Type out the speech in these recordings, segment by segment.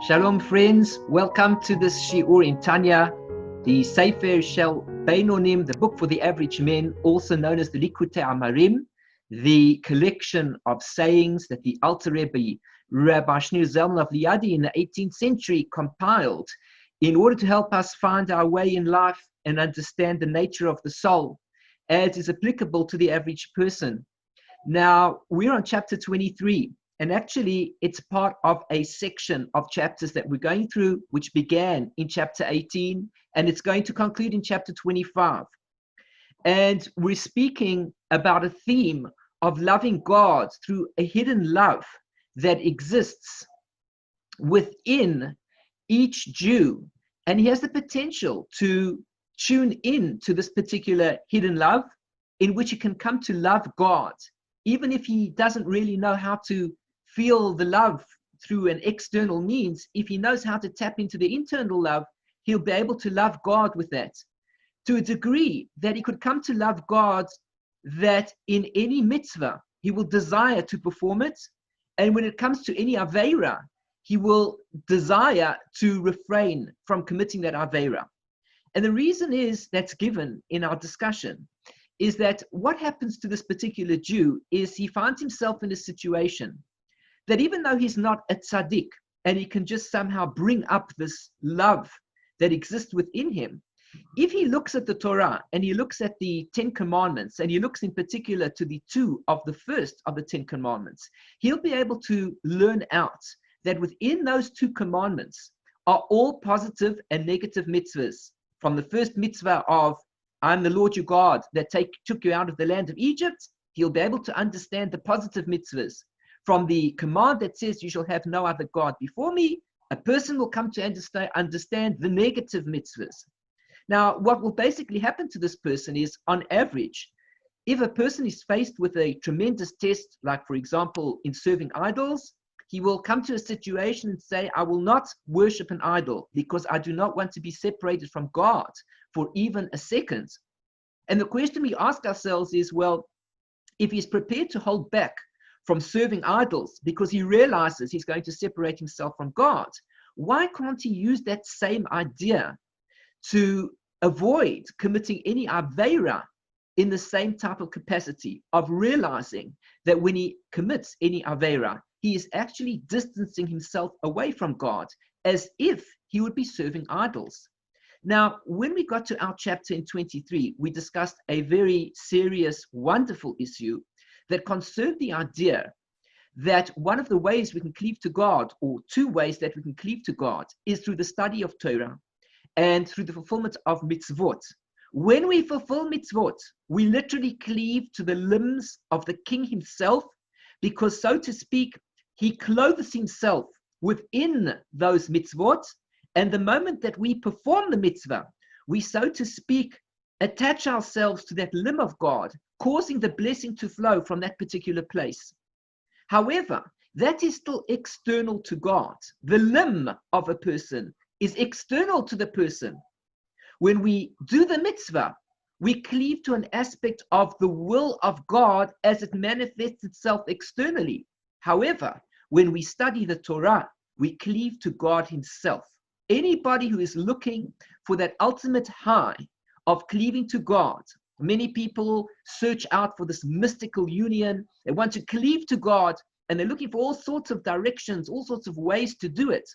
Shalom, friends. Welcome to this shiur in Tanya, the Sefer Shel Beinonim, the book for the average men, also known as the Likutei Amarim, the collection of sayings that the Alter Rebbe, Rabbi Shneur Zalman of Liadi in the 18th century compiled in order to help us find our way in life and understand the nature of the soul as is applicable to the average person. Now, we're on chapter 23. And actually, it's part of a section of chapters that we're going through, which began in chapter 18, and it's going to conclude in chapter 25. And we're speaking about a theme of loving God through a hidden love that exists within each Jew. And he has the potential to tune in to this particular hidden love in which he can come to love God, even if he doesn't really know how to feel the love through an external means. If he knows how to tap into the internal love, he'll be able to love God with that, to a degree that he could come to love God that in any mitzvah, he will desire to perform it. And when it comes to any Aveira, he will desire to refrain from committing that Aveira. And the reason is that's given in our discussion is that what happens to this particular Jew is he finds himself in a situation that even though he's not a tzaddik and he can just somehow bring up this love that exists within him, if he looks at the Torah and he looks at the 10 commandments and he looks in particular to the two of the first of the 10 commandments, he'll be able to learn out that within those two commandments are all positive and negative mitzvahs. From the first mitzvah of I'm the Lord your God that took you out of the land of Egypt, he'll be able to understand the positive mitzvahs. From the command that says you shall have no other God before me, a person will come to understand the negative mitzvahs. Now, what will basically happen to this person is, on average, if a person is faced with a tremendous test, like for example, in serving idols, he will come to a situation and say, I will not worship an idol because I do not want to be separated from God for even a second. And the question we ask ourselves is, well, if he's prepared to hold back from serving idols because he realizes he's going to separate himself from God, why can't he use that same idea to avoid committing any Aveira in the same type of capacity of realizing that when he commits any Aveira, he is actually distancing himself away from God as if he would be serving idols? Now, when we got to our chapter in 23, we discussed a very serious, wonderful issue that concerned the idea that one of the ways we can cleave to God, or two ways that we can cleave to God, is through the study of Torah and through the fulfillment of Mitzvot. When we fulfill Mitzvot, we literally cleave to the limbs of the King himself, because, so to speak, he clothes himself within those Mitzvot, and the moment that we perform the Mitzvah, we, so to speak, attach ourselves to that limb of God, causing the blessing to flow from that particular place. However, that is still external to God. The limb of a person is external to the person. When we do the mitzvah, we cleave to an aspect of the will of God as it manifests itself externally. However, when we study the Torah, we cleave to God himself. Anybody who is looking for that ultimate high of cleaving to God, many people search out for this mystical union. They want to cleave to God, and they're looking for all sorts of directions, all sorts of ways to do it.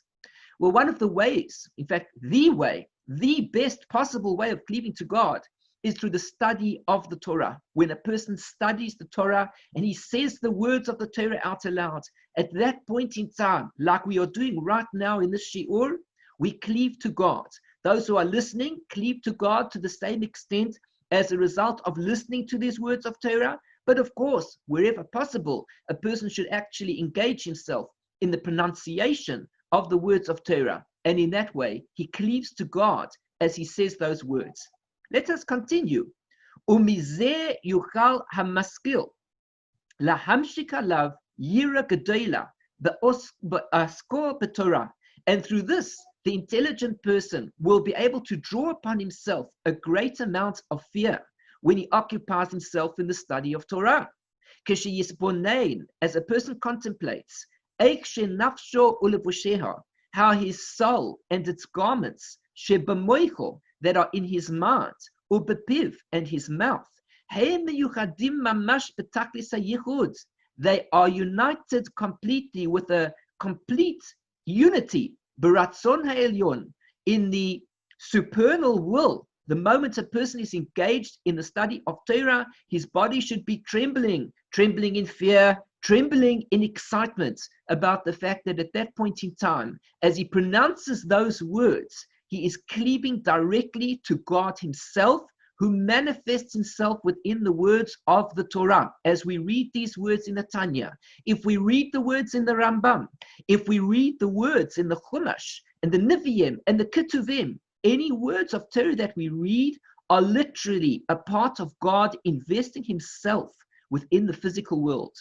Well, one of the ways, in fact, the way, the best possible way of cleaving to God is through the study of the Torah. When a person studies the Torah and he says the words of the Torah out aloud, at that point in time, like we are doing right now in this shiur, we cleave to God. Those who are listening cleave to God to the same extent as a result of listening to these words of Torah. But of course, wherever possible, a person should actually engage himself in the pronunciation of the words of Torah. And in that way, he cleaves to God as he says those words. Let us continue. Umizeh yuchal hamaskil lahamshik alav yira gedola be'asko b'Torah. And through this, the intelligent person will be able to draw upon himself a great amount of fear when he occupies himself in the study of Torah. As a person contemplates, how his soul and its garments, shebemoicho, that are in his mind, ubepiv, and his mouth, they are united completely with a complete unity, beratzon ha'elyon, in the supernal will. The moment a person is engaged in the study of Torah, his body should be trembling in fear, trembling in excitement about the fact that at that point in time, as he pronounces those words, he is cleaving directly to God himself, who manifests himself within the words of the Torah. As we read these words in the Tanya, if we read the words in the Rambam, if we read the words in the Chumash, and the Nevi'im, and the Ketuvim, any words of Torah that we read are literally a part of God investing himself within the physical world.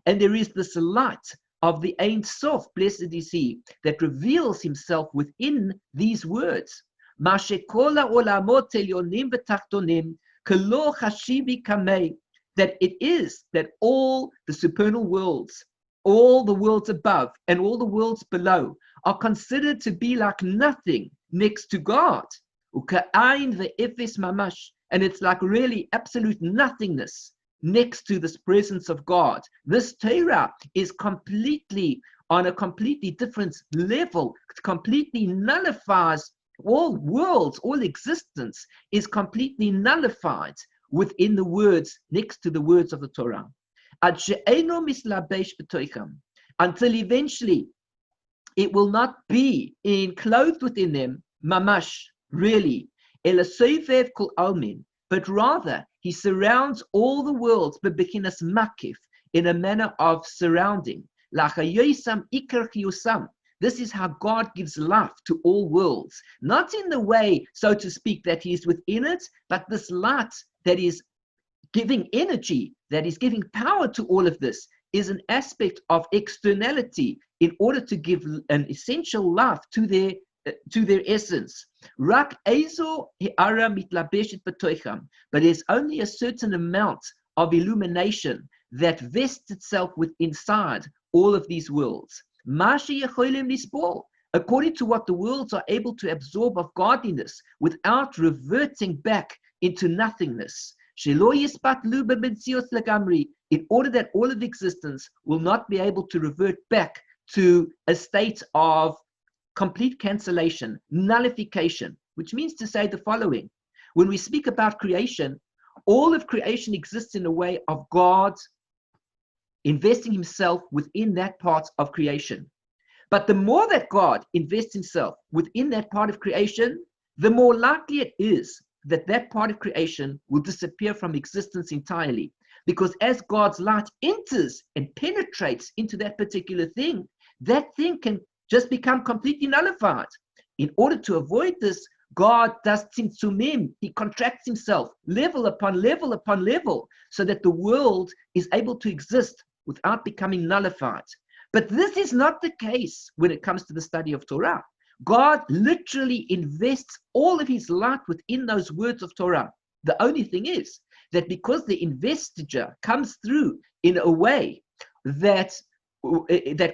And there is this light of the Ein Sof, blessed is he, that reveals himself within these words. That it is that all the supernal worlds, all the worlds above and all the worlds below, are considered to be like nothing next to God. And it's like really absolute nothingness next to this presence of God. This Torah is completely on a completely different level. It completely nullifies all worlds, all existence is completely nullified within the words, next to the words of the Torah. Until eventually it will not be enclosed within them, mamash, really, but rather he surrounds all the worlds, bebekinas makif, in a manner of surrounding. This is how God gives life to all worlds, not in the way, so to speak, that he is within it, but this light that is giving energy, that is giving power to all of this, is an aspect of externality in order to give an essential life to their essence. But there's only a certain amount of illumination that vests itself inside all of these worlds. According to what the worlds are able to absorb of godliness without reverting back into nothingness. In order that all of existence will not be able to revert back to a state of complete cancellation, nullification, which means to say the following. When we speak about creation, all of creation exists in a way of God investing himself within that part of creation. But the more that God invests himself within that part of creation, the more likely it is that that part of creation will disappear from existence entirely. Because as God's light enters and penetrates into that particular thing, that thing can just become completely nullified. In order to avoid this, God does tzimtzumim. He contracts himself level upon level upon level, so that the world is able to exist without becoming nullified. But this is not the case when it comes to the study of Torah. God literally invests all of his light within those words of Torah. The only thing is that because the investiture comes through in a way that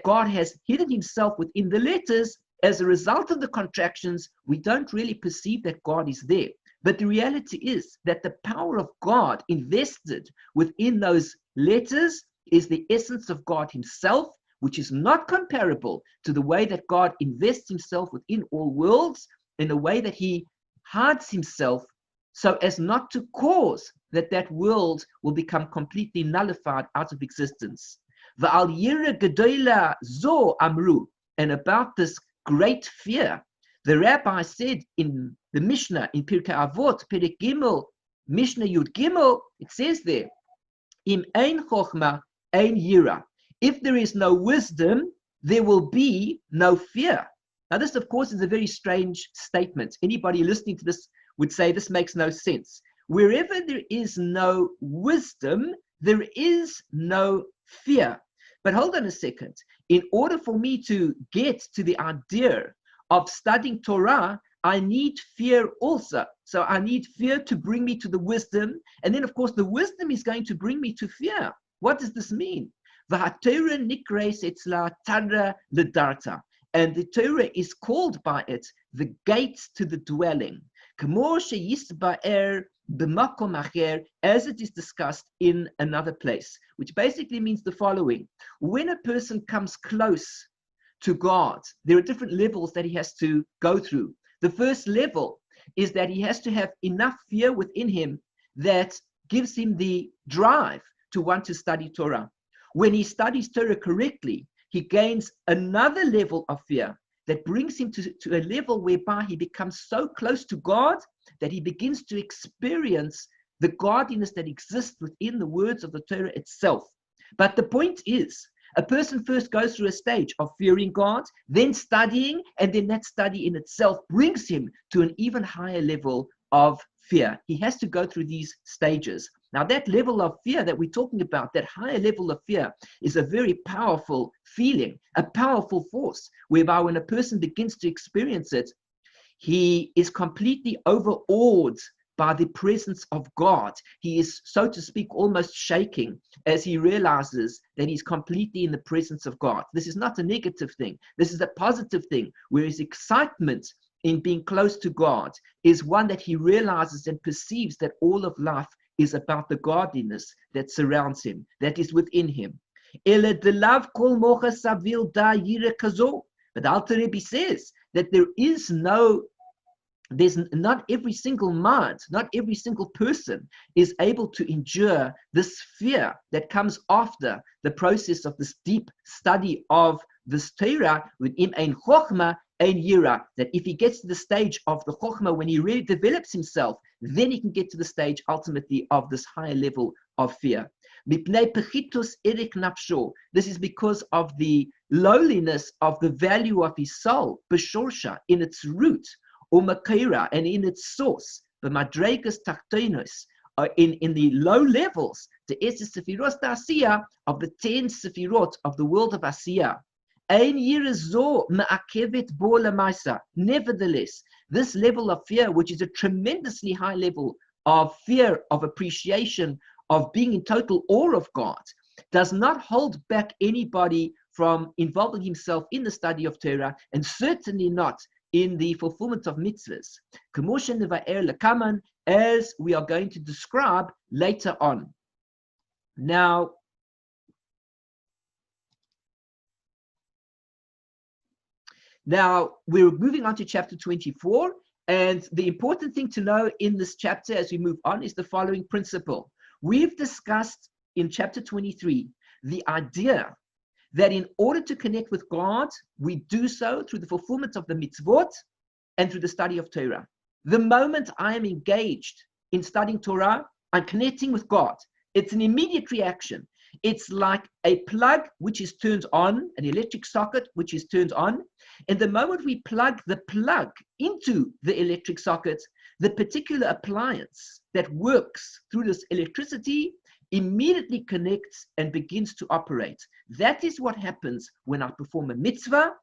God has hidden himself within the letters, as a result of the contractions, we don't really perceive that God is there. But the reality is that the power of God invested within those letters is the essence of God himself, which is not comparable to the way that God invests himself within all worlds, in a way that he hides himself so as not to cause that world will become completely nullified out of existence. V'al yira gedola zo amru, and about this great fear, the rabbi said in the Mishnah, in Pirkei Avot, Perek Gimel, Mishnah Yud Gimel, it says there, Im ein chochma, ein yira. If there is no wisdom, there will be no fear. Now this, of course, is a very strange statement. Anybody listening to this would say this makes no sense. Wherever there is no wisdom, there is no fear. But hold on a second. In order for me to get to the idea of studying Torah, I need fear also. So I need fear to bring me to the wisdom. And then, of course, the wisdom is going to bring me to fear. What does this mean? V'haTorah nikres etzla tara ledarta. And the Torah is called by it the gates to the dwelling. K'mo sheyisba'er b'makom acher, as it is discussed in another place, which basically means the following. When a person comes close to God, there are different levels that he has to go through. The first level is that he has to have enough fear within him that gives him the drive to want to study Torah. When he studies Torah correctly, he gains another level of fear that brings him to a level whereby he becomes so close to God that he begins to experience the godliness that exists within the words of the Torah itself. But the point is, a person first goes through a stage of fearing God, then studying, and then that study in itself brings him to an even higher level of fear. He has to go through these stages. Now, that level of fear that we're talking about, that higher level of fear, is a very powerful feeling, a powerful force, whereby when a person begins to experience it, he is completely overawed by the presence of God. He is, so to speak, almost shaking as he realizes that he's completely in the presence of God. This is not a negative thing. This is a positive thing, where his excitement in being close to God is one that he realizes and perceives that all of life is about the godliness that surrounds him, that is within him. But the Alter Rebbe says that there's not every single mind, not every single person is able to endure this fear that comes after the process of this deep study of this Torah with im ein chokhmah ein yira, that if he gets to the stage of the chokhmah, when he really develops himself, then he can get to the stage ultimately of this higher level of fear. This is because of the lowliness of the value of his soul, beshorsha, in its root, umakira, and in its source, the madregas taktonos, in the low levels, the eses sefirot asiya, of the 10 sefirot of the world of asiya. Nevertheless, this level of fear, which is a tremendously high level of fear, of appreciation, of being in total awe of God, does not hold back anybody from involving himself in the study of Torah, and certainly not in the fulfillment of mitzvahs, as we are going to describe later on. Now, we're moving on to chapter 24, and the important thing to know in this chapter as we move on is the following principle. We've discussed in chapter 23 the idea that in order to connect with God, we do so through the fulfillment of the mitzvot and through the study of Torah. The moment I am engaged in studying Torah, I'm connecting with God. It's an immediate reaction. It's like a plug which is turned on, an electric socket which is turned on. And the moment we plug the plug into the electric socket, the particular appliance that works through this electricity immediately connects and begins to operate. That is what happens when I perform a mitzvah.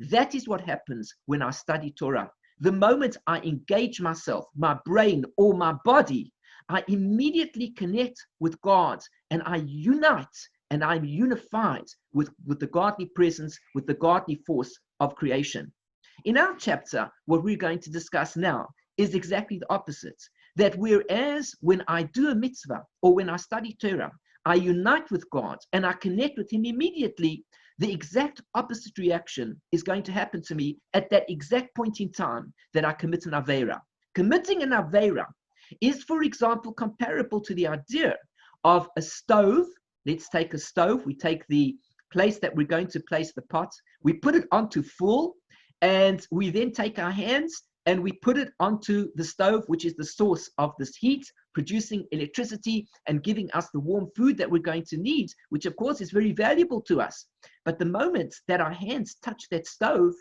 That is what happens when I study Torah. The moment I engage myself, my brain or my body, I immediately connect with God, and I unite, and I'm unified with the godly presence, with the godly force of creation. In our chapter, what we're going to discuss now is exactly the opposite. That whereas when I do a mitzvah or when I study Torah, I unite with God and I connect with him immediately, the exact opposite reaction is going to happen to me at that exact point in time that I commit an Aveira. Committing an Aveira is, for example, comparable to the idea of a stove. Let's take a stove. We take the place that we're going to place the pot. We put it onto full, and we then take our hands and we put it onto the stove, which is the source of this heat, producing electricity and giving us the warm food that we're going to need, which of course is very valuable to us. But the moment that our hands touch that stove,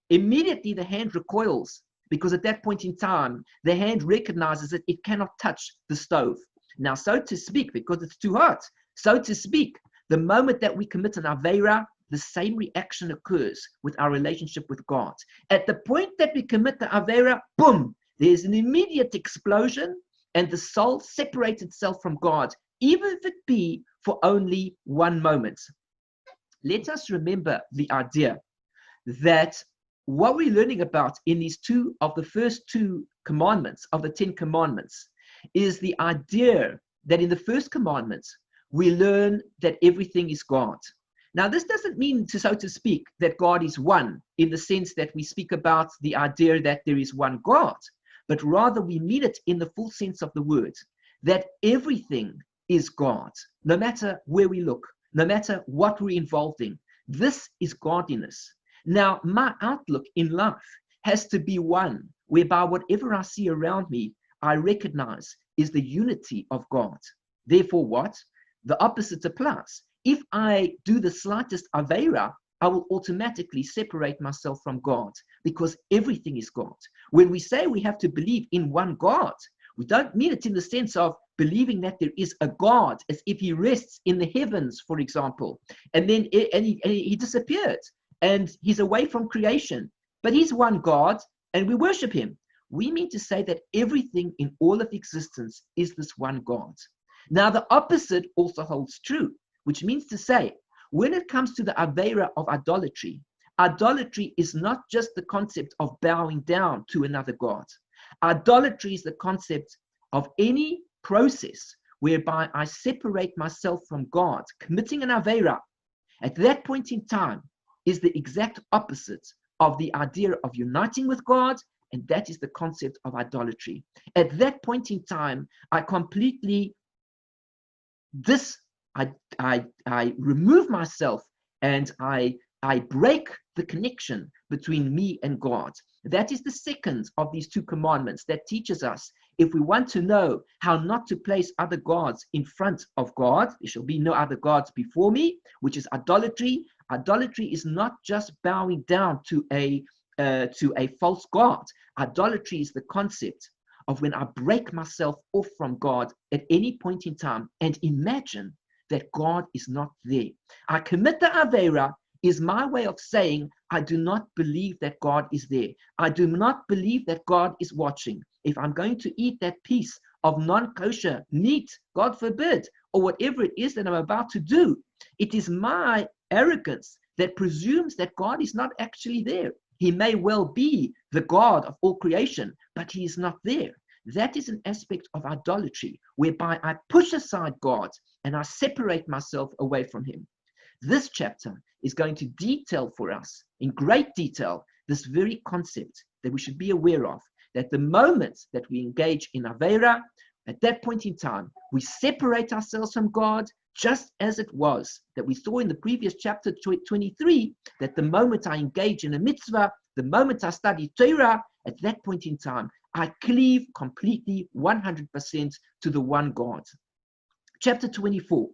immediately the hand recoils, because at that point in time, the hand recognizes that it cannot touch the stove. Now, so to speak, because it's too hot, so to speak, the moment that we commit an Aveira, the same reaction occurs with our relationship with God. At the point that we commit the Aveira, boom, there's an immediate explosion, and the soul separates itself from God even if it be for only one moment. Let us remember the idea that what we're learning about in these two of the first two commandments of the 10 commandments is the idea that in the first commandment we learn that everything is God. Now, this doesn't mean, so to speak, that God is one in the sense that we speak about the idea that there is one God, but rather we mean it in the full sense of the word, that everything is God, no matter where we look, no matter what we're involved in. This is godliness. Now, my outlook in life has to be one whereby whatever I see around me, I recognize is the unity of God. Therefore, what? The opposite applies. If I do the slightest Aveira, I will automatically separate myself from God because everything is God. When we say we have to believe in one God, we don't mean it in the sense of believing that there is a God as if he rests in the heavens, for example, and then he disappeared and he's away from creation. But he's one God and we worship him. We mean to say that everything in all of existence is this one God. Now, the opposite also holds true, which means to say, when it comes to the Aveira of idolatry, idolatry is not just the concept of bowing down to another God. Idolatry is the concept of any process whereby I separate myself from God, committing an Aveira. At that point in time is the exact opposite of the idea of uniting with God, and that is the concept of idolatry. At that point in time, I completely I remove myself and I break the connection between me and God. That is the second of these two commandments that teaches us if we want to know how not to place other gods in front of God, there shall be no other gods before me, which is idolatry. Idolatry is not just bowing down to a false god. Idolatry is the concept of when I break myself off from God at any point in time and imagine that God is not there. I commit the Aveira is my way of saying I do not believe that God is there. I do not believe that God is watching. If I'm going to eat that piece of non-kosher meat, God forbid, or whatever it is that I'm about to do, it is my arrogance that presumes that God is not actually there. He may well be the God of all creation, but he is not there. That is an aspect of idolatry, whereby I push aside God and I separate myself away from him. This chapter is going to detail for us, in great detail, this very concept that we should be aware of, that the moment that we engage in Aveira, at that point in time, we separate ourselves from God, just as it was that we saw in the previous chapter 23, that the moment I engage in a mitzvah, the moment I study Torah, at that point in time, I cleave completely 100% to the one God. Chapter 24.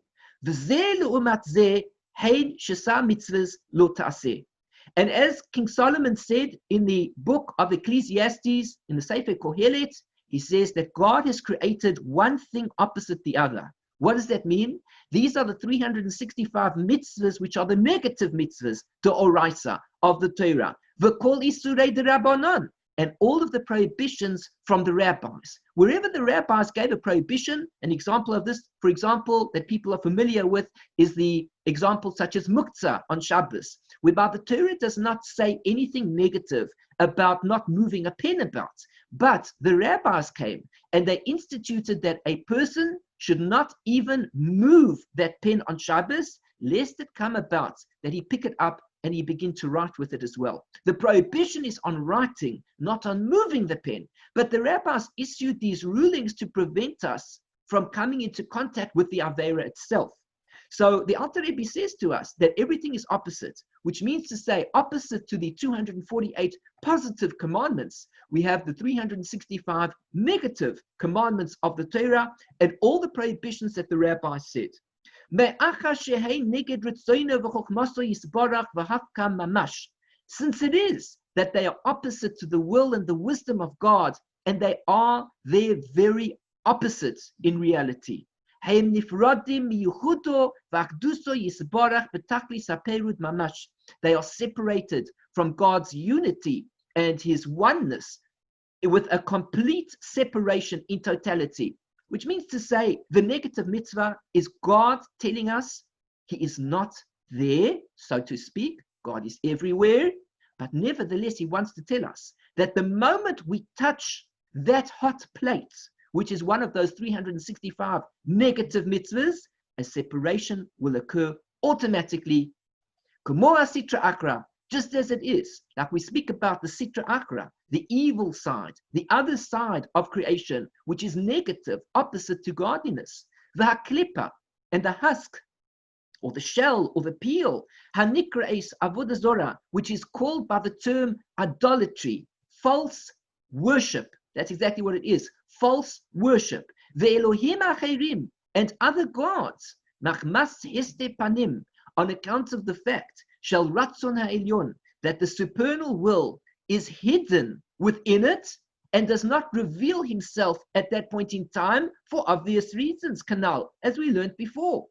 And as King Solomon said in the book of Ecclesiastes, in the Sefer Kohelet, he says that God has created one thing opposite the other. What does that mean? These are the 365 mitzvahs, which are the negative mitzvahs, the oraisa of the Torah, the kol isurei d'Rabbanan, and all of the prohibitions from the rabbis. Wherever the rabbis gave a prohibition, an example of this, for example, that people are familiar with, is the example such as muktzah on Shabbos, whereby the Torah does not say anything negative about not moving a pen about. But the rabbis came and they instituted that a person should not even move that pen on Shabbos, lest it come about that he pick it up and he begin to write with it as well. The prohibition is on writing, not on moving the pen. But the rabbis issued these rulings to prevent us from coming into contact with the Aveira itself. So the Alter Rebbe says to us that everything is opposite, which means to say opposite to the 248 positive commandments, we have the 365 negative commandments of the Torah and all the prohibitions that the rabbi said. Since it is that they are opposite to the will and the wisdom of God, and they are their very opposites in reality. They are separated from God's unity and his oneness with a complete separation in totality. which means to say the negative mitzvah is God telling us he is not there, so to speak. God is everywhere, but nevertheless, he wants to tell us that the moment we touch that hot plate, which is one of those 365 negative mitzvahs, a separation will occur automatically. Kumora Sitra Achra, just as it is, like we speak about the Sitra Achra, the evil side, the other side of creation, which is negative, opposite to godliness, the Kelipah and the husk, or the shell, or the peel, Hanikraes Avodah Zorah, which is called by the term idolatry, false worship. That's exactly what it is, false worship. The Elohim Acherim, and other gods, Machmas Heste Panim, on account of the fact, Shel Ratzon HaElyon, that the supernal will is hidden within it and does not reveal himself at that point in time for obvious reasons, Canal, as we learned before.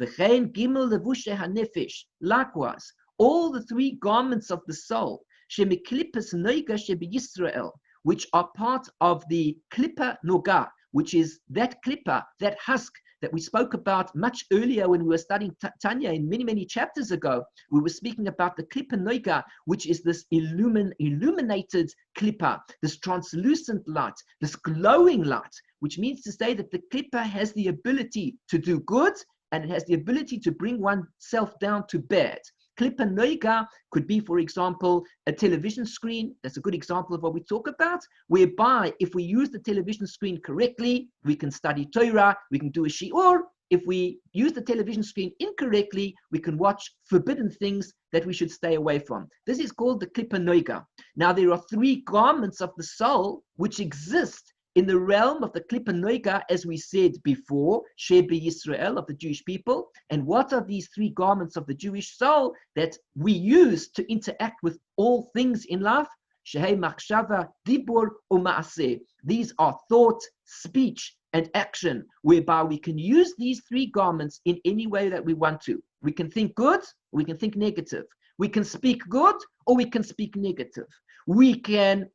V'chein gimel levushe hanefesh, likewise, all the three garments of the soul, shemiklipas noiga shebiyisrael, which are part of the klipa noga, which is that klipa, that husk that we spoke about much earlier when we were studying Tanya in many chapters ago. We were speaking about the klipa noga, which is this illuminated klipa, this translucent light, this glowing light, which means to say that the klipa has the ability to do good, and it has the ability to bring oneself down to bad. Klipa noiga could be, for example, a television screen. That's a good example of what we talk about, whereby if we use the television screen correctly, we can study Torah, we can do a shiur. If we use the television screen incorrectly, we can watch forbidden things that we should stay away from. This is called the klipa noiga. Now, there are three garments of the soul which exist in the realm of the klipa noiga, as we said before, Shebi Yisrael, of the Jewish people. And what are these three garments of the Jewish soul that we use to interact with all things in life? Shehei machshava, dibur, u'maaseh. These are thought, speech, and action, whereby we can use these three garments in any way that we want to. We can think good, we can think negative. We can speak good, or we can speak negative. We can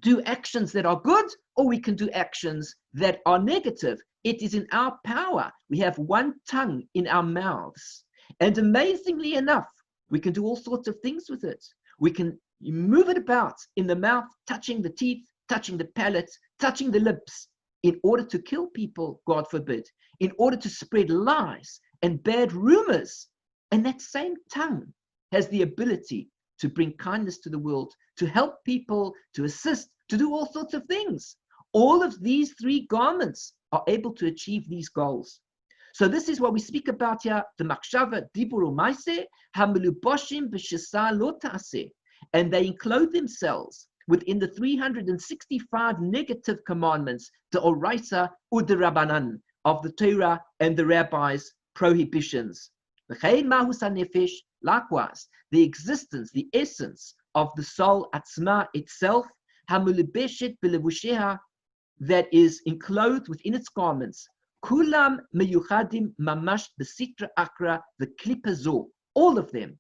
do actions that are good, or we can do actions that are negative. It is in our power. We have one tongue in our mouths. And amazingly enough, we can do all sorts of things with it. We can move it about in the mouth, touching the teeth, touching the palate, touching the lips, in order to kill people, God forbid, in order to spread lies and bad rumors. And that same tongue has the ability to bring kindness to the world, to help people, to assist, to do all sorts of things. All of these three garments are able to achieve these goals. So this is what we speak about here, the machshava, dibur u'maaseh, hameluboshim b'shesa lo ta'aseh. And they enclose themselves within the 365 negative commandments, the oraisa u'derabanan, of the Torah and the rabbis' prohibitions. V'chein mahus hanefesh, likewise, the existence, the essence of the soul atzma itself, hamulibeshet belevusheha, that is enclosed within its garments. Kulam meyuchadim mamash besitra akra the klipazo. All of them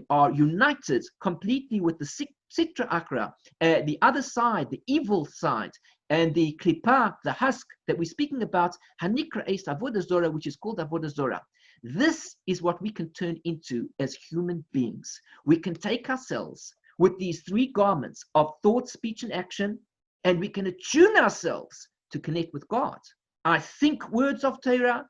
are united completely with the Sitra Achra, the other side, the evil side, and the Kelipah, the husk that we're speaking about, Hanikraes Avodah Zorah, which is called Avodah Zorah. This is what we can turn into as human beings. We can take ourselves with these three garments of thought, speech, and action, and we can attune ourselves to connect with God. I think words of Torah,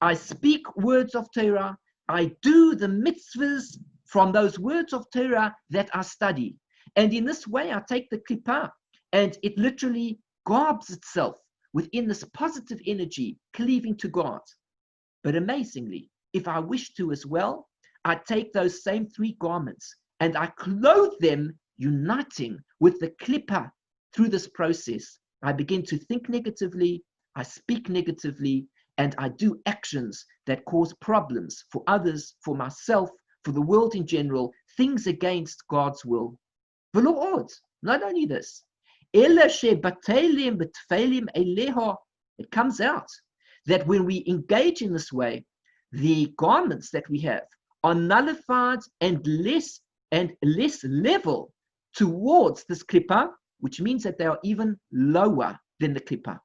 I speak words of Torah, I do the mitzvahs from those words of Torah that I study. And in this way, I take the Kelipah, and it literally garbs itself within this positive energy, cleaving to God. But amazingly, if I wish to as well, I take those same three garments and I clothe them, uniting with the Kelipah through this process. I begin to think negatively, I speak negatively, and I do actions that cause problems for others, for myself, for the world in general, things against God's will. Not only this, it comes out that when we engage in this way, the garments that we have are nullified and less level towards this Kelipah, which means that they are even lower than the Kelipah.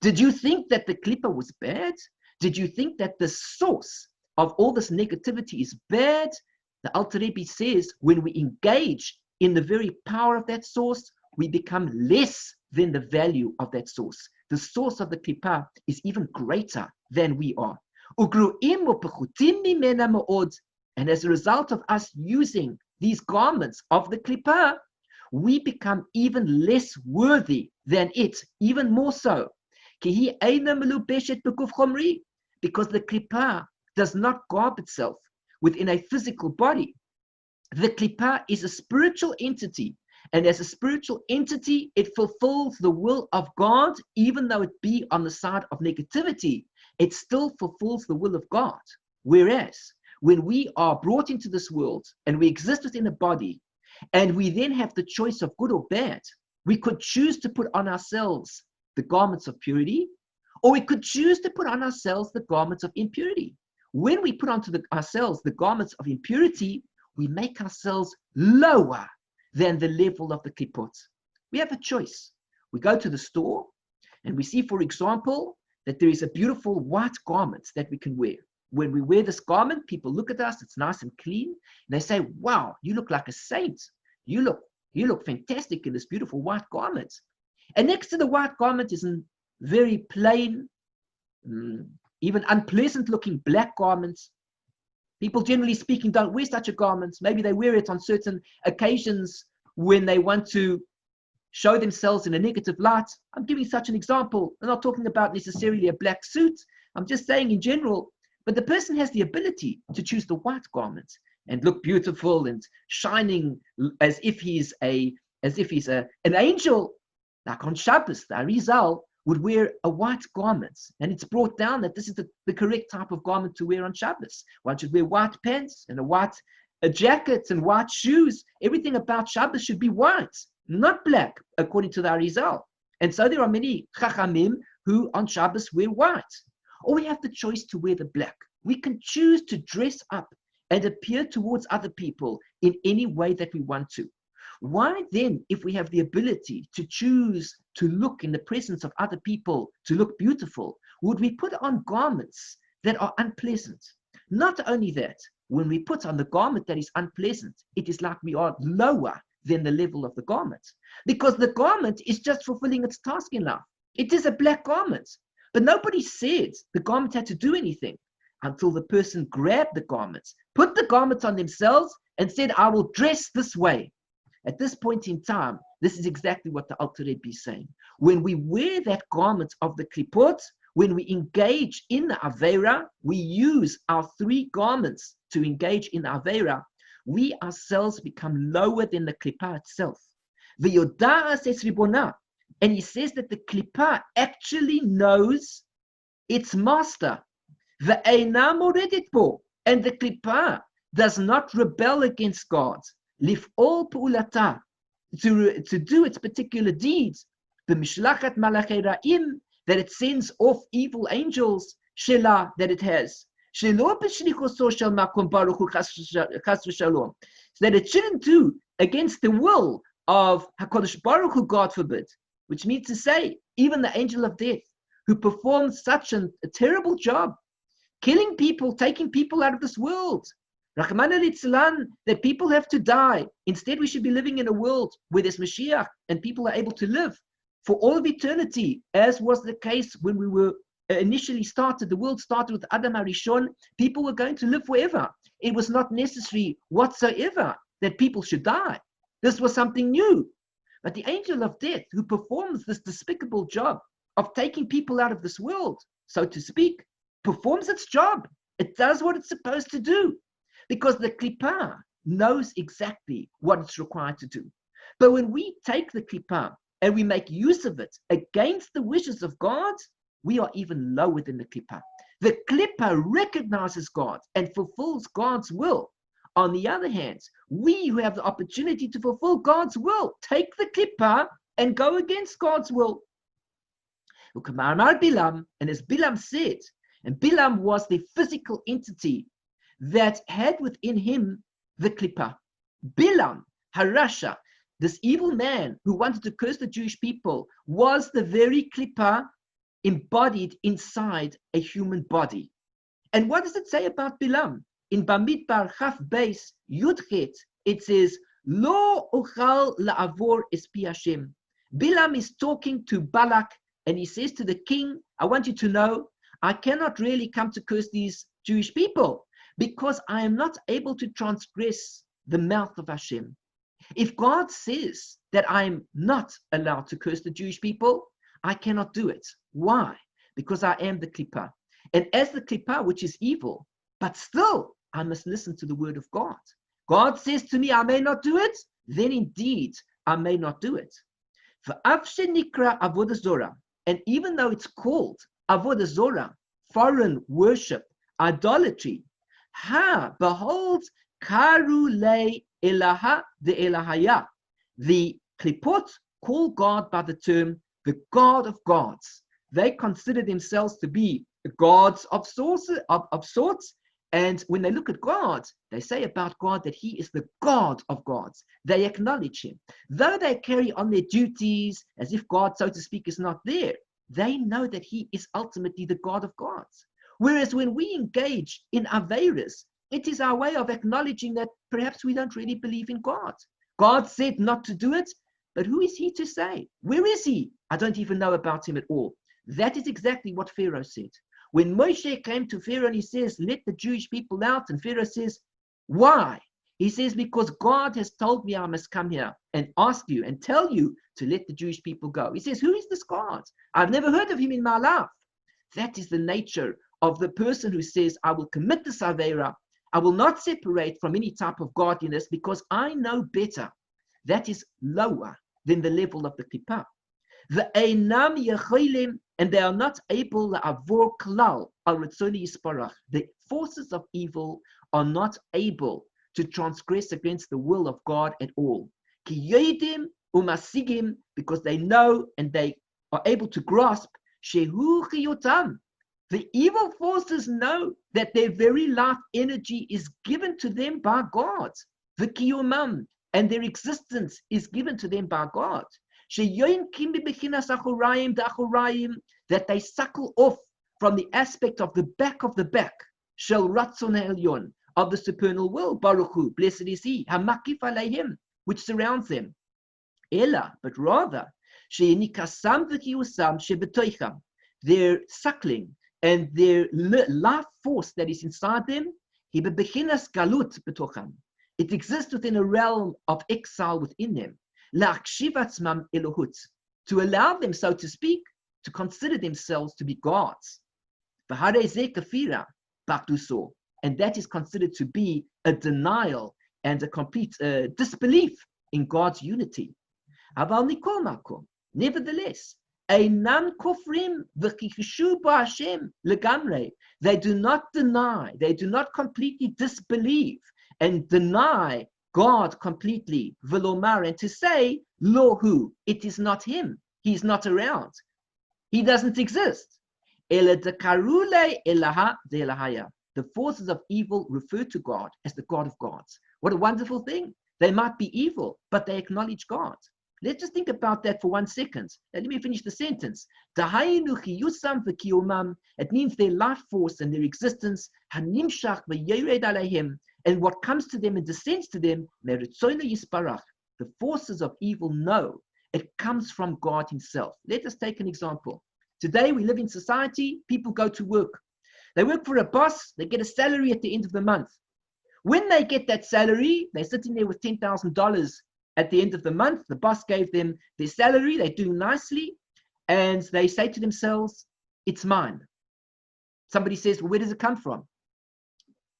Did you think that the Kelipah was bad? Did you think that the source of all this negativity is bad? The Alter Rebbe says when we engage in the very power of that source, we become less than the value of that source. The source of the Kelipah is even greater than we are. And as a result of us using these garments of the Kelipah, we become even less worthy than it, even more so. Because the Kelipah does not garb itself within a physical body. The Kelipah is a spiritual entity, and as a spiritual entity, it fulfills the will of God, even though it be on the side of negativity, it still fulfills the will of God. Whereas, when we are brought into this world and we exist within a body, and we then have the choice of good or bad, we could choose to put on ourselves the garments of purity, or we could choose to put on ourselves the garments of impurity. When we put onto ourselves the garments of impurity, we make ourselves lower than the level of the kelipot. We have a choice. We go to the store and we see, for example, that there is a beautiful white garment that we can wear. When we wear this garment, people look at us, it's nice and clean, and they say, wow, you look like a saint. You look fantastic in this beautiful white garment. And next to the white garment is a very plain, even unpleasant looking black garments. People generally speaking don't wear such a garment. Maybe they wear it on certain occasions when they want to show themselves in a negative light. I'm giving such an example. I'm not talking about necessarily a black suit. I'm just saying in general. But the person has the ability to choose the white garment and look beautiful and shining as if he's an angel. Like on Shabbos, the Arizal would wear a white garment, and it's brought down that this is the correct type of garment to wear on Shabbos. One should wear white pants and a jacket and white shoes. Everything about Shabbos should be white, not black, according to the Arizal. And so there are many Chachamim who on Shabbos wear white. Or we have the choice to wear the black. We can choose to dress up and appear towards other people in any way that we want to. Why then, if we have the ability to choose to look in the presence of other people, to look beautiful, would we put on garments that are unpleasant? Not only that, when we put on the garment that is unpleasant, it is like we are lower than the level of the garment. Because the garment is just fulfilling its task in life. It is a black garment. But nobody said the garment had to do anything until the person grabbed the garments, put the garments on themselves, and said, I will dress this way. At this point in time, this is exactly what the Alter Rebbe is saying. When we wear that garment of the kelipot, when we engage in the Aveira, we use our three garments to engage in the Aveira, we ourselves become lower than the kelipah itself. V'yoda'as es ribonah. And he says that the kelipah actually knows its master. Ve'eina moredet bo. And the kelipah does not rebel against God. Lif'ol pu'ulata. To do its particular deeds. B'mishlachat malachei ra'im. That it sends off evil angels. Shela, that it has. Shelo b'shlichuso shel makom baruch hu chas v'shalom. So that it shouldn't do against the will of HaKadosh Baruch Hu, God forbid. Which means to say, even the angel of death, who performed such a terrible job, killing people, taking people out of this world, Rahman al-Itzilan, that people have to die. Instead, we should be living in a world where there's Mashiach and people are able to live for all of eternity, as was the case when we were initially started. The world started with Adam HaRishon. People were going to live forever. It was not necessary whatsoever that people should die. This was something new. But the angel of death, who performs this despicable job of taking people out of this world, so to speak, performs its job. It does what it's supposed to do. Because the kelipah knows exactly what it's required to do. But when we take the kelipah and we make use of it against the wishes of God, we are even lower than the kelipah. The kelipah recognizes God and fulfills God's will. On the other hand, we who have the opportunity to fulfill God's will, take the kelipah and go against God's will. And as Bilam said, and Bilam was the physical entity that had within him the kelipah. Bilam, Harasha, this evil man who wanted to curse the Jewish people, was the very Kelipah embodied inside a human body. And what does it say about Bilam? In Bamidbar Chaf Beis Yudchet, it says, Lo ochal la'avor es pi Hashem. Bilam is talking to Balak, and he says to the king, I want you to know, I cannot really come to curse these Jewish people because I am not able to transgress the mouth of Hashem. If God says that I'm not allowed to curse the Jewish people, I cannot do it. Why? Because I am the Kelipah. And as the Kelipah, which is evil, but still I must listen to the word of God. God says to me, I may not do it, then indeed I may not do it. And even though it's called Avodah Zorah, foreign worship, idolatry, behold, Karu le Elaha de Elahaya. The kelipot call God by the term the God of gods. They consider themselves to be gods of sorts, and when they look at God, they say about God that he is the God of gods. They acknowledge him. Though they carry on their duties as if God, so to speak, is not there, they know that he is ultimately the God of gods. Whereas when we engage in Aveiros, it is our way of acknowledging that perhaps we don't really believe in God. God said not to do it, but who is he to say? Where is he? I don't even know about him at all. That is exactly what Pharaoh said. When Moshe came to Pharaoh and he says, let the Jewish people out, and Pharaoh says, why? He says, because God has told me I must come here and ask you and tell you to let the Jewish people go. He says, who is this God? I've never heard of him in my life. That is the nature of the person who says, I will commit this Aveira. I will not separate from any type of godliness because I know better. That is lower than the level of the Kelipah. The einam yechilim, and they are not able to avor klal al ritzoni yisparach. The forces of evil are not able to transgress against the will of God at all. Ki yodim umasigim, because they know and they are able to grasp shehu chiyutam. The evil forces know that their very life energy is given to them by God. The kiyumam, and their existence is given to them by God. That they suckle off from the aspect of the back, shel ratzon elyon, of the supernal will, Baruch Hu, blessed is he, hamakif aleihem, which surrounds them. Ella, but rather, their suckling and their life force that is inside them, it exists within a realm of exile within them. To allow them, so to speak, to consider themselves to be gods. And that is considered to be a denial and a complete disbelief in God's unity. Nevertheless, they do not deny, they do not completely disbelieve and deny God completely, velomar, and to say, lohu, it is not him, he's not around, he doesn't exist. The forces of evil refer to God as the God of gods. What a wonderful thing. They might be evil, but they acknowledge God. Let's just think about that for 1 second. Now, let me finish the sentence. It means their life force and their existence, and what comes to them and descends to them, the forces of evil know it comes from God himself. Let us take an example. Today we live in society, people go to work. They work for a boss, they get a salary at the end of the month. When they get that salary, they're sitting there with $10,000 at the end of the month. The boss gave them their salary, they're doing nicely, and they say to themselves, it's mine. Somebody says, well, where does it come from?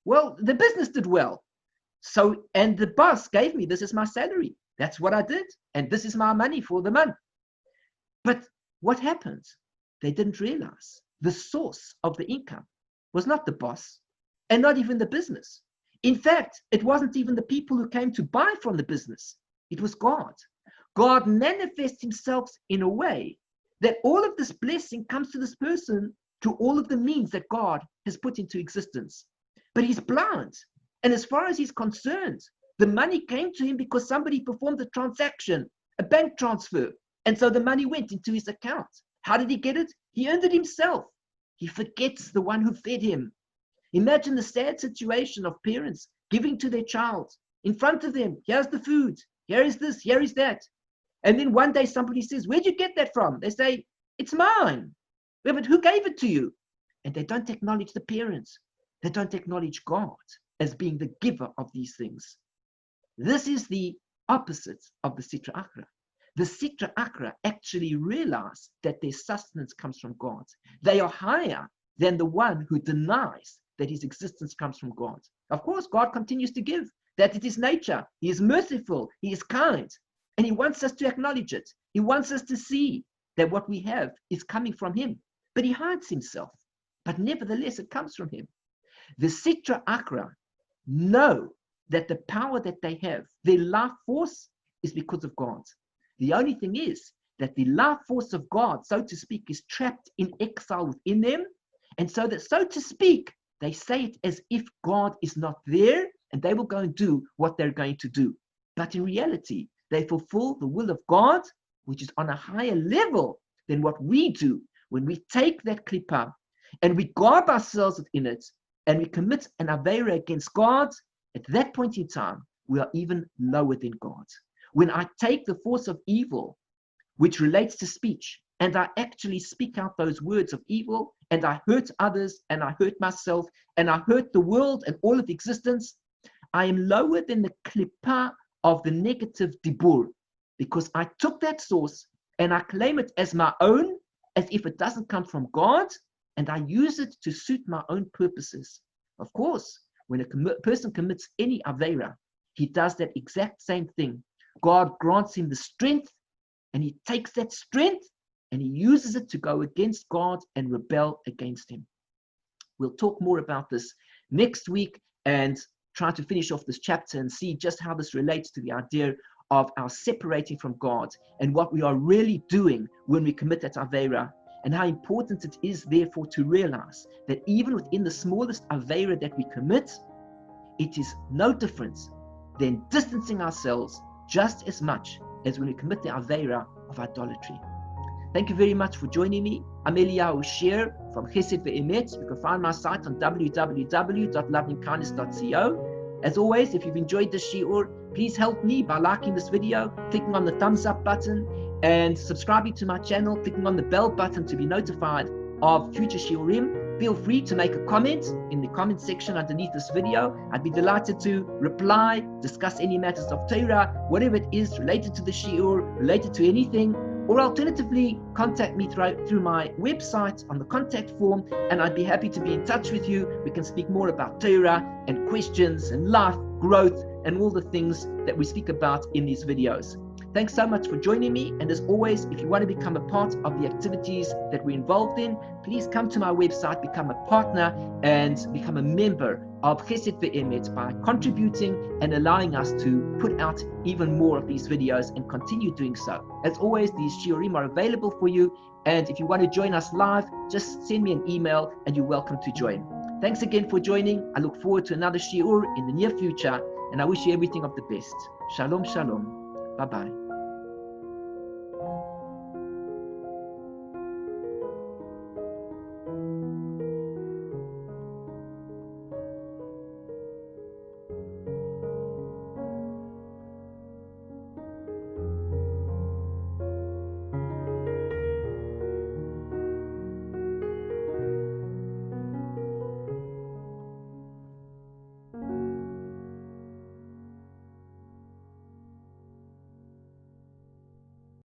Well, the business did well. So, and the boss gave me, this is my salary. That's what I did. And this is my money for the month. But what happened? They didn't realize the source of the income was not the boss and not even the business. In fact, it wasn't even the people who came to buy from the business. It was God. God manifests himself in a way that all of this blessing comes to this person through all of the means that God has put into existence. But he's blind. And as far as he's concerned, The money came to him because somebody performed a transaction, a bank transfer. And so the money went into his account. How did he get it? He earned it himself. He forgets the one who fed him. Imagine the sad situation of parents giving to their child in front of them. Here's the food. Here is this. Here is that. And then one day somebody says, where'd you get that from? They say, it's mine. Yeah, but who gave it to you? And they don't acknowledge the parents. They don't acknowledge God as being the giver of these things. This is the opposite of the Sitra Achra. The Sitra Achra actually realize that their sustenance comes from God. They are higher than the one who denies that his existence comes from God. Of course, God continues to give, that it is nature. He is merciful. He is kind. And he wants us to acknowledge it. He wants us to see that what we have is coming from him. But he hides himself. But nevertheless, it comes from him. The Sitra Achra know that the power that they have, their life force, is because of God. The only thing is that the life force of God, so to speak, is trapped in exile within them. And so that, so to speak, they say it as if God is not there and they will go and do what they're going to do. But in reality, they fulfill the will of God, which is on a higher level than what we do when we take that kelipah and we garb ourselves within it and we commit an Aveiros against God. At that point in time, we are even lower than God. When I take the force of evil, which relates to speech, and I actually speak out those words of evil, and I hurt others, and I hurt myself, and I hurt the world and all of existence, I am lower than the kelipah of the negative dibur, because I took that source and I claim it as my own, as if it doesn't come from God, and I use it to suit my own purposes. Of course, when a person commits any Aveira, he does that exact same thing. God grants him the strength, and he takes that strength and he uses it to go against God and rebel against him. We'll talk more about this next week and try to finish off this chapter and see just how this relates to the idea of our separating from God and what we are really doing when we commit that Aveira, and how important it is therefore to realize that even within the smallest Aveira that we commit, it is no different than distancing ourselves just as much as when we commit the Aveira of idolatry. Thank you very much for joining me. I'm Eliyahu Sher from Chesed Ve'emet. You can find my site on www.lovingkindness.co. As always, if you've enjoyed this shiur, please help me by liking this video, clicking on the thumbs up button, and subscribing to my channel, clicking on the bell button to be notified of future shiurim. Feel free to make a comment in the comment section underneath this video. I'd be delighted to reply, discuss any matters of Torah, whatever it is related to the shiur, related to anything, or alternatively, contact me through my website on the contact form, and I'd be happy to be in touch with you. We can speak more about Torah and questions and life, growth, and all the things that we speak about in these videos. Thanks so much for joining me. And as always, if you want to become a part of the activities that we're involved in, please come to my website, become a partner, and become a member of Chesed Ve'emet by contributing and allowing us to put out even more of these videos and continue doing so. As always, these shiurim are available for you. And if you want to join us live, just send me an email and you're welcome to join. Thanks again for joining. I look forward to another shiur in the near future, and I wish you everything of the best. Shalom, shalom. Bye-bye.